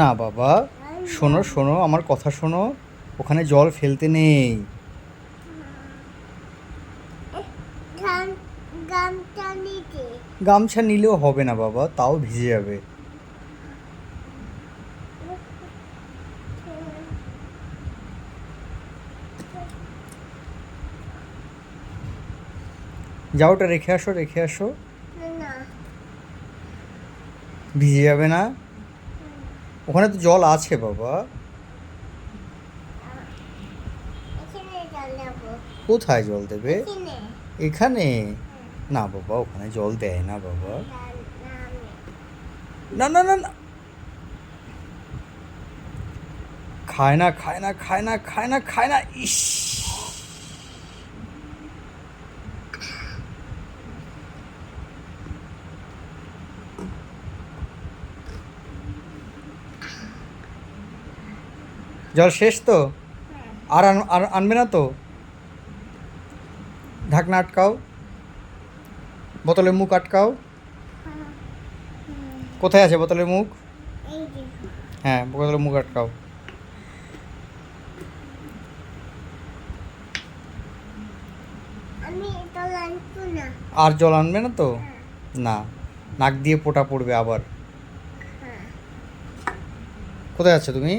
না বাবা, শোনো শোনো, আমার কথা শোনো, ওখানে জল ফেলতে নেই। গামছা নিলেও হবে না বাবা, তাও ভিজে যাবে। যাও, ওটা রেখে আসো, রেখে আসো। ভিজে যাবে না? ওখানে তো জল আছে বাবা। কোথায় জল দেবে? এখানে? না বাবা, ওখানে জল দেয় না বাবা। না না না না, খায় না, খায় না, খায় না, খায় না, খায় না। ইস, জল শেষ তো? আর আনবে না তো? ঢাকনা আটকাও, বোতলের মুখ আটকাও। কোথায় আছে বোতলের মুখ? হ্যাঁ, বোতলের মুখ আটকাও। আর জল আনবে না তো? না, নাক দিয়ে পোটা পড়বে আবার। কোথায় আছো তুমি?